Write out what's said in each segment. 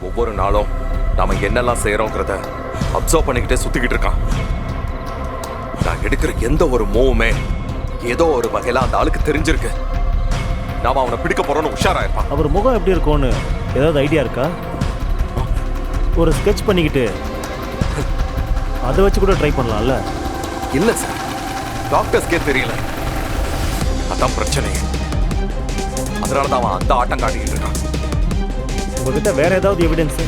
ஒவ்வொரு நாளும் நாம என்னெல்லாம் செய்யறோங்கிறத அப்சர்வ் பண்ணிக்கிட்டே சுத்திக்கிட்டு இருக்கான். நான் எடுக்கிற எந்த ஒரு மூவுமே ஏதோ ஒரு வகையில அந்த ஆளுக்கு தெரிஞ்சிருக்கு. நாம அவனை பிடிக்க போறோம்னு உஷாரா இருப்பான். அவர் முகம் எப்படி இருக்கும்னு ஏதாவது ஐடியா இருக்கா? ஒரு ஸ்கெட்ச் பண்ணிக்கிட்டு அதை வச்சு கூட ட்ரை பண்ணலாம்ல? இல்ல சார், டாக்டர்ஸ்க்கே தெரியல. அதான் பிரச்சனையே. அதனாலதான் அவன் அந்த ஆட்டம் காட்டிக்கிட்டு இருக்கான். உங்ககிட்ட வேற ஏதாவது எவிடன்ஸ்?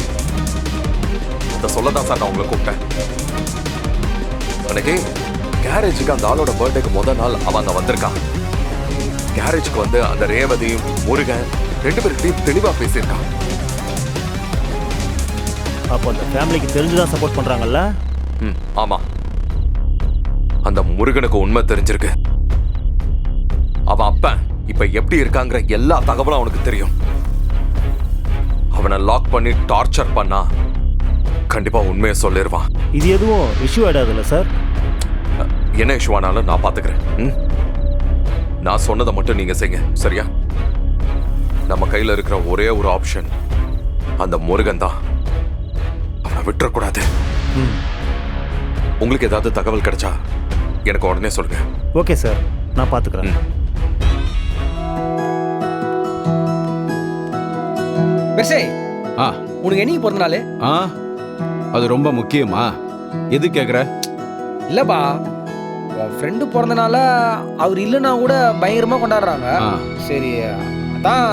அதை சொல்லதான் சார் நான் உங்களை கூப்பிட்டேன். அன்னைக்கு கேரேஜுக்கு அந்த ஆளோட பர்த்டேக்கு முதல் நாள் அவன் அங்க வந்திருக்கான். கேரேஜுக்கு வந்து அந்த ரேவதி முருகன் 2 பேர்கிட்டையும் தெளிவா பேசியிருக்கான். அப்போ அந்த ஃபேமிலிக்கு தெரிஞ்சுதான் சப்போர்ட் பண்றாங்கல்ல? ஆமா, அந்த முருகனுக்கு உண்மை தெரிஞ்சிருக்கு. அவன் அப்பன் இப்ப எப்படி இருக்காங்கிற எல்லா தகவலும் அவனுக்கு தெரியும். அவனை லாக் பண்ணி டார்ச்சர் பண்ணா கண்டிப்பா உண்மையை சொல்லிடுவான். இது எதுவும் இஷ்யூ ஆயிடாதுல்ல சார்? என்ன இஷ்யூ ஆனாலும் நான் பாத்துக்கிறேன். நான் சொன்னதை மட்டும் நீங்க செய்யுங்க, சரியா? நம்ம கையில இருக்கிற ஒரே ஒரு ஆப்ஷன் அந்த முருகன் தான். அவனை விட்டுறக்கூடாது. உங்களுக்கு ஏதாவது தகவல் கிடைச்சா எனக்கு உடனே சொல்லுங்க. ஓகே சார், நான் பாத்துக்கிறேன். பெருசே, உனக்கு என்னைக்கு பிறந்த நாள்? அது ரொம்ப முக்கியமா? எது கேக்குற? இல்லப்பா, உன் ஃப்ரெண்டு பிறந்தனால அவர் இல்லைன்னா கூட பயங்கரமா கொண்டாடுறாங்க. சரி, அதான்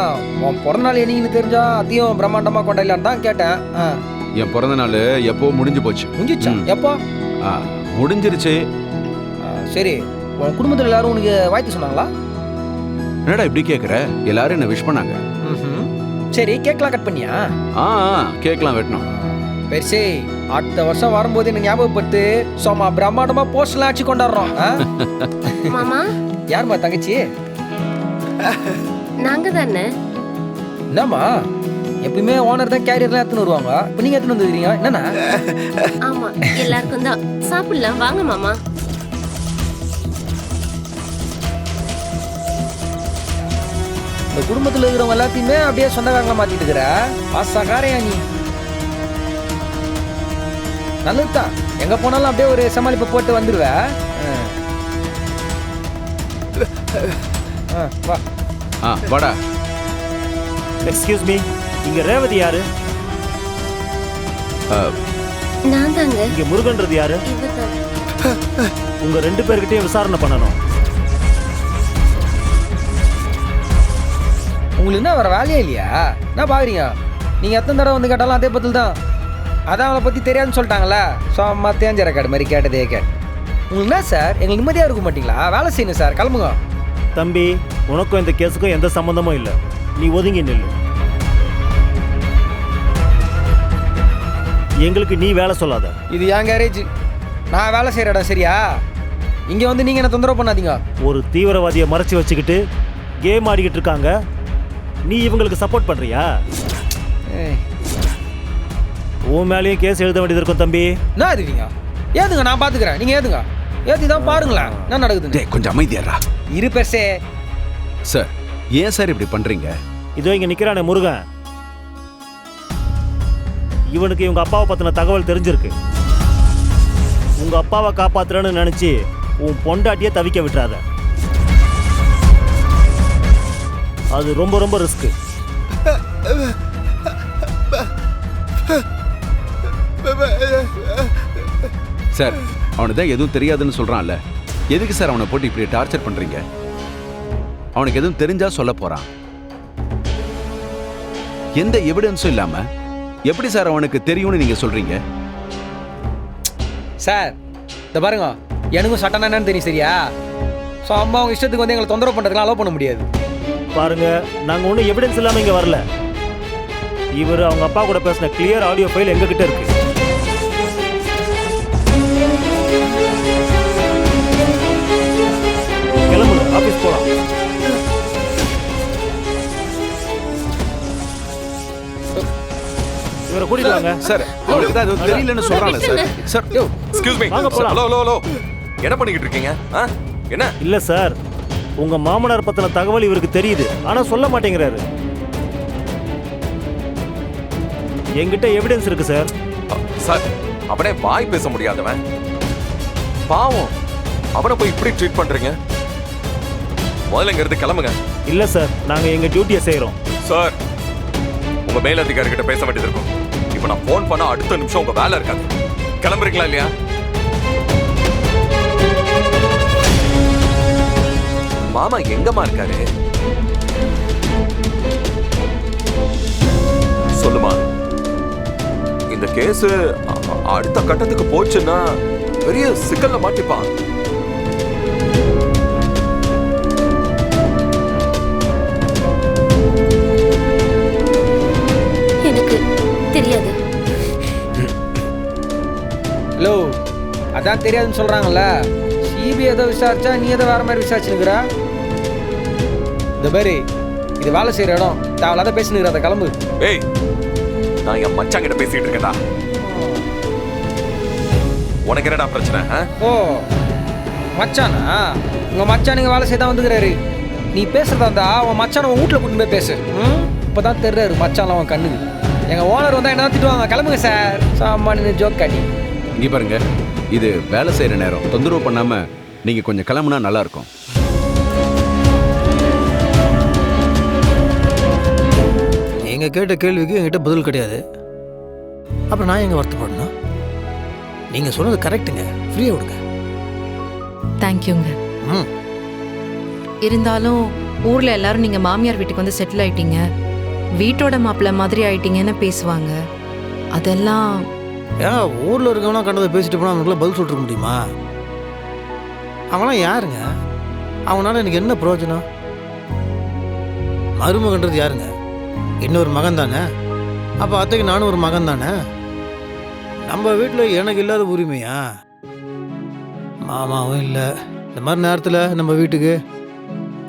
உன் பிறந்த நாள் என்னைக்குன்னு தெரிஞ்சா அதையும் பிரம்மாண்டமா கொண்டாடலான்னு தான் கேட்டேன். என் பிறந்த நாள் எப்போ முடிஞ்சு போச்சு. முடிஞ்சிச்சா? எப்போ? முடிஞ்சிருச்சு. சரி, உன் குடும்பத்தில் எல்லாரும் உனக்கு வாழ்த்து சொன்னாங்களா? என்னடா இப்படி கேக்குற? எல்லாரும் என்ன விஷ் பண்ணாங்க. சரி, கேக்லாம் கட் பண்ணியா? கேக்லாம் வெட்டணும். பெருசே, அடுத்த வருஷம் வரும்போது என்ன ஞாபகப்பட்டு சோமா பிரம்மாண்டமா போஸ்ட்லாம் ஆச்சு கொண்டாடுறோம். மாமா, யாருமா தங்கச்சி? நாங்க தானே. என்னம்மா, எப்பயுமே ஓனர் தான் கேரியர்லாம் எடுத்துன்னு வருவாங்க, இப்போ நீங்க எடுத்துன்னு வந்துருக்கீங்க, என்னண்ணா? ஆமா, எல்லாருக்கும் தான். சாப்பிடலாம் வாங்க மாமா. இந்த குடும்பத்துல இருக்கிறவங்க எல்லாத்தையுமே அப்படியே சொந்தக்காரங்களா மாத்திட்டு இருக்கிற ஆசாகாரையா நீ. நல்லதுதான், எங்க போனாலும் அப்படியே ஒரு சமாளிப்பை போட்டு வந்துருவ. வா. வாடா. எக்ஸ்கியூஸ் மீ, இங்க ரேவதி யாரு? நான் தாங்க. இங்க முருகன்றது யாரு? இவர்தான். உங்க 2 பேர்கிட்டயும் விசாரணை பண்ணணும். உங்களுக்கு என்ன வேற வேலையே இல்லையா? என்ன பாக்குறீங்க? நீங்க எத்தனை தடவை வந்து கேட்டாலும் அதே பதில் தான். அதான் அவளை பத்தி தெரியாதுன்னு சொல்லிட்டாங்களா? சும்மா தேஞ்ச ரெக்கார்டு மாதிரி கேட்டதே கேட். உங்களுக்கு என்ன சார், எங்களுக்கு நிம்மதியா இருக்க மாட்டீங்களா? வேலை செய்யணும் சார், கிளம்புங்க. தம்பி, உனக்கும் இந்த கேஸுக்கும் எந்த சம்பந்தமும் இல்லை. நீ ஒதுங்கி நில்லு. எங்களுக்கு நீ வேலை சொல்லாத. இது என் கேரேஜ், நான் வேலை செய்யற இடம், சரியா? இங்க வந்து நீங்க என்ன தொந்தரவு பண்ணாதீங்க. ஒரு தீவிரவாதியை மறைச்சு வச்சுக்கிட்டு கேம் ஆடிக்கிட்டு இருக்காங்க, நீ இவங்களுக்கு சப்போர்ட் பண்றியா? உன் மேலேயும் கேஸ் எழுத வேண்டியது இருக்கும் தம்பி. என்ன இருக்கீங்க? ஏதுங்க, நான் பாத்துக்கிறேன், நீங்க ஏதுங்க. ஏத்தி தான் பாருங்களேன் என்ன நடக்குது. கொஞ்சம் அமைதியாரா. இரு பெருசே. சார், ஏன் சார் இப்படி பண்றீங்க? இதோ இங்க நிக்கிறானே முருகன், இவனுக்கு இவங்க அப்பாவை பத்தின தகவல் தெரிஞ்சிருக்கு. உங்க அப்பாவை காப்பாத்துறேன்னு நினைச்சு உன் பொண்டாட்டியே தவிக்க விட்டுறாத. அது ரொம்ப ரொம்ப ரிஸ்க். சார், அவனுக்கு தான் எதுவும் தெரியாதுன்னு சொல்றான்ல, எதுக்கு சார் அவனை போட்டு இப்படி டார்ச்சர் பண்றீங்க? அவனுக்கு எதுவும் தெரிஞ்சா சொல்ல போறான். எந்த எவிடன்ஸும் இல்லாம எப்படி சார் அவனுக்கு தெரியும்னு நீங்க சொல்றீங்க? சார், இதை பாருங்க, எனக்கும் சட்டம் என்னன்னு தெரியும், சரியா? ஸோ அம்மா அவங்க இஷ்டத்துக்கு வந்து எங்களை தொந்தரவு பண்ணுறதுலாம் அலோவ் பண்ண முடியாது. பாருங்க, நாங்கள் ஒன்றும் எவிடன்ஸ் இல்லாமல் இங்கே வரல. இவர் அவங்க அப்பா கூட பேசின கிளியர் ஆடியோ ஃபைல் எங்ககிட்ட இருக்கு. கிளம்புங்க, ஆஃபீஸ் போகலாம். இவரை கூட்டிட்டு வாங்க. சார், அவனுக்கு தான் எதுவும் தெரியலன்னு சொல்றான்ல சார். Sir, excuse me. வாங்க போலாம். ஹலோ. என்ன பண்ணிக்கிட்டு இருக்கீங்க? என்ன? இல்ல சார், உங்க மாமனார் பத்தின தகவல் இவருக்கு தெரியுது, ஆனா சொல்ல மாட்டேங்கிறாரு. என்கிட்ட எவிடன்ஸ் இருக்கு சார். சார் அவனே வாய் பேச முடியாதவன், பாவம். அவனை போய் இப்படி ட்ரீட் பண்றீங்க? முதல்ல இங்க இருந்து கிளம்புங்க. இல்ல சார், நாங்க எங்க டியூட்டியை செய்யறோம். சார் உங்க மேலதிகாரி கிட்ட பேச வேண்டியது இருக்கும். இப்ப நான் போன் பண்ண அடுத்த நிமிஷம் உங்க வேலை இருக்காது. கிளம்புறீங்களா இல்லையா? மாமா எங்கம்மா இருக்காரு? சொல்லுமா. இந்த கேஸ் அடுத்த கட்டத்துக்கு போச்சுன்னா பெரிய சிக்கல்ல மாட்டிப்பான். எனக்கு தெரியாது. ஹலோ, அதான் தெரியாதுன்னு சொல்றாங்கல்ல. சிபிஐ ஏதோ விசாரிச்சா நீ ஏதோ வேற மாதிரி விசாரிச்சுனுக்குறா. இந்த பாரு, இது வேலை செய்யற இடம். தேவையில்லாத பேசினுக்குற, அதை கிளம்பு. ஏய், நான் என் மச்சான் கிட்ட பேசிட்டு இருக்கேன்டா. உனக்கு என்னடா பிரச்சனை? ஓ மச்சானா? உங்க மச்சானுங்க வேலை செய்ய தான் வந்துக்கிறாரு. நீ பேசுறதா இருந்தா அவன் மச்சான உன் வீட்டில் கூட்டிட்டு போய் பேசு. இப்போதான் தெரிறாரு மச்சான் அவன் கண்ணுக்கு. எங்க ஓனர் வந்தா என்ன திட்டுவாங்க. கிளம்புங்க சார். சாமானிய ஜோக் காட்டி. இங்கே பாருங்க, இது வேலை செய்கிற நேரம். தொந்தரவு பண்ணாம நீங்க கொஞ்சம் கிளம்புனா நல்லா இருக்கும். நீங்கள் கேட்ட கேள்விக்கு என்கிட்ட பதில் கிடையாது. அப்புறம் நான் எங்கே வருத்தப்படணும்? நீங்கள் சொன்னது கரெக்டுங்க. ஃப்ரீயாக விடுங்க. தேங்க்யூங்க. ம். இருந்தாலும் ஊரில் எல்லாரும் நீங்கள் மாமியார் வீட்டுக்கு வந்து செட்டில் ஆயிட்டீங்க, வீட்டோட மாப்பிள்ளை மாதிரி ஆயிட்டீங்கன்னு பேசுவாங்க. அதெல்லாம் ஏன் ஊரில் இருக்கவனா கண்டதை பேசிட்டு போனால் அவனுக்குலாம் பதில் சொல்லிட்டு முடியுமா? அவனாம் யாருங்க? அவனால எனக்கு என்ன பிரயோஜனம்? மருமகன்றது யாருங்க? இன்னொரு மகன் தானே. அப்போ அத்தைக்கு நானும் ஒரு மகன் தானே. நம்ம வீட்டில் எனக்கு இல்லாத உரிமையா? மாமாவும் இல்லை. இந்த மாதிரி நேரத்தில் நம்ம வீட்டுக்கு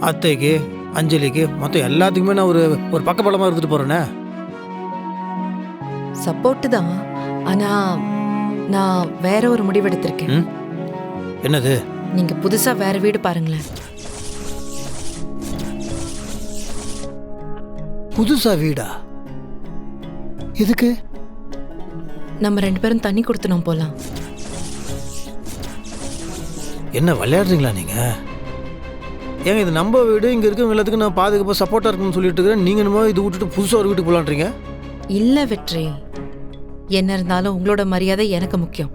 அத்தைக்கு அஞ்சலிக்கு மொத்தம் எல்லாத்துக்குமே நான் ஒரு பக்கபலமாக இருந்துட்டு போகிறேனே. சப்போர்ட்டு தான். ஆனால் நான் வேற ஒரு முடிவெடுத்திருக்கேன். என்னது? நீங்கள் புதுசாக வேற வீடு பாருங்களேன். புதுசா வீடா? எதுக்கு? நம்ம 2 பேரும் தண்ணி கொடுத்துனோம் போலாம். என்ன விளையாடுறீங்களா நீங்க? ஏங்க இது நம்ம வீடு, இங்க இருக்கவங்க எல்லாத்துக்கும் நான் பாதுகாப்பாக சப்போர்ட்டா இருக்குன்னு சொல்லிட்டு இருக்கிறேன். நீங்க என்னமோ இது விட்டுட்டு புதுசா ஒரு வீட்டுக்கு போலான்றீங்க. இல்லை வெற்றி, என்ன இருந்தாலும் உங்களோட மரியாதை எனக்கு முக்கியம்.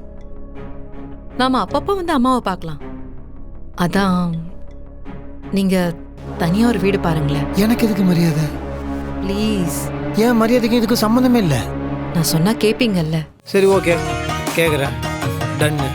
நாம அப்பப்போ வந்து அம்மாவை பார்க்கலாம். அதான் நீங்க தனியா ஒரு வீடு பாருங்களேன். எனக்கு எதுக்கு மரியாதை? ப்ளீஸ். ஏன் மரியாதைக்கு இதுக்கு சம்மந்தமே இல்லை. நான் சொன்னா கேப்பீங்கல்ல? சரி ஓகே, கேட்குறேன். டன்னு.